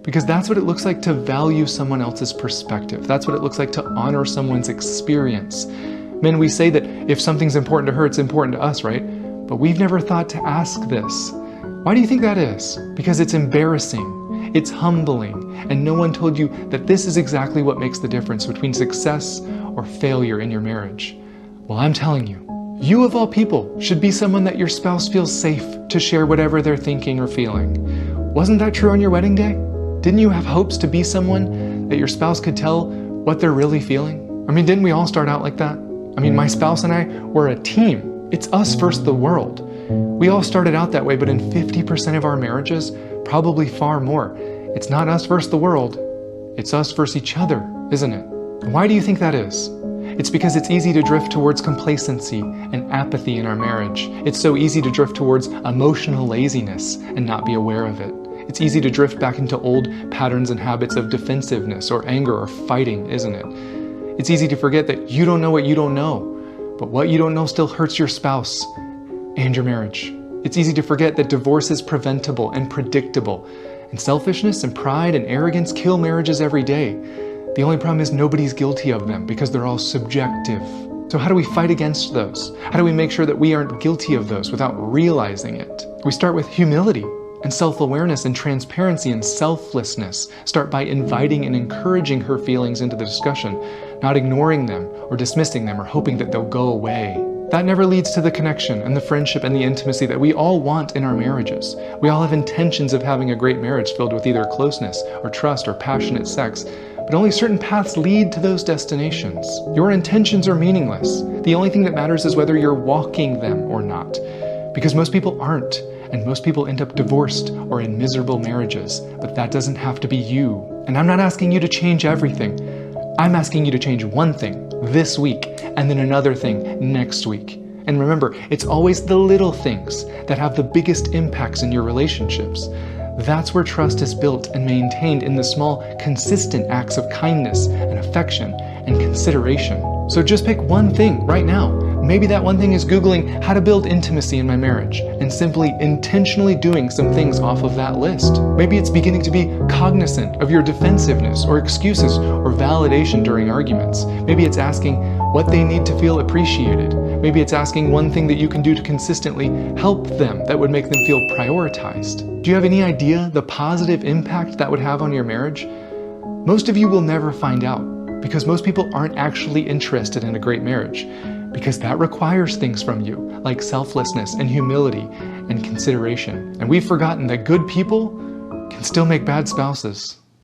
Because that's what it looks like to value someone else's perspective. That's what it looks like to honor someone's experience. Men, we say that if something's important to her, it's important to us, right? But we've never thought to ask this. Why do you think that is? Because it's embarrassing, it's humbling, and no one told you that this is exactly what makes the difference between success or failure in your marriage. Well, I'm telling you, you of all people should be someone that your spouse feels safe to share whatever they're thinking or feeling. Wasn't that true on your wedding day? Didn't you have hopes to be someone that your spouse could tell what they're really feeling? I mean, didn't we all start out like that? I mean, my spouse and I were a team. It's us versus the world. We all started out that way, but in 50% of our marriages, probably far more, it's not us versus the world, it's us versus each other, isn't it? Why do you think that is? It's because it's easy to drift towards complacency and apathy in our marriage. It's so easy to drift towards emotional laziness and not be aware of it. It's easy to drift back into old patterns and habits of defensiveness or anger or fighting, isn't it? It's easy to forget that you don't know what you don't know, but what you don't know still hurts your spouse and your marriage. It's easy to forget that divorce is preventable and predictable, and selfishness and pride and arrogance kill marriages every day. The only problem is nobody's guilty of them because they're all subjective. So how do we fight against those? How do we make sure that we aren't guilty of those without realizing it? We start with humility and self-awareness and transparency and selflessness. Start by inviting and encouraging her feelings into the discussion, not ignoring them or dismissing them or hoping that they'll go away. That never leads to the connection and the friendship and the intimacy that we all want in our marriages. We all have intentions of having a great marriage filled with either closeness or trust or passionate sex, but only certain paths lead to those destinations. Your intentions are meaningless. The only thing that matters is whether you're walking them or not. Because most people aren't, and most people end up divorced or in miserable marriages, but that doesn't have to be you. And I'm not asking you to change everything. I'm asking you to change one thing this week, and then another thing next week. And remember, it's always the little things that have the biggest impacts in your relationships. That's where trust is built and maintained in the small, consistent acts of kindness and affection and consideration. So just pick one thing right now. Maybe that one thing is Googling how to build intimacy in my marriage and simply intentionally doing some things off of that list. Maybe it's beginning to be cognizant of your defensiveness or excuses or validation during arguments. Maybe it's asking what they need to feel appreciated. Maybe it's asking one thing that you can do to consistently help them that would make them feel prioritized. Do you have any idea the positive impact that would have on your marriage? Most of you will never find out because most people aren't actually interested in a great marriage. Because that requires things from you, like selflessness and humility and consideration. And we've forgotten that good people can still make bad spouses.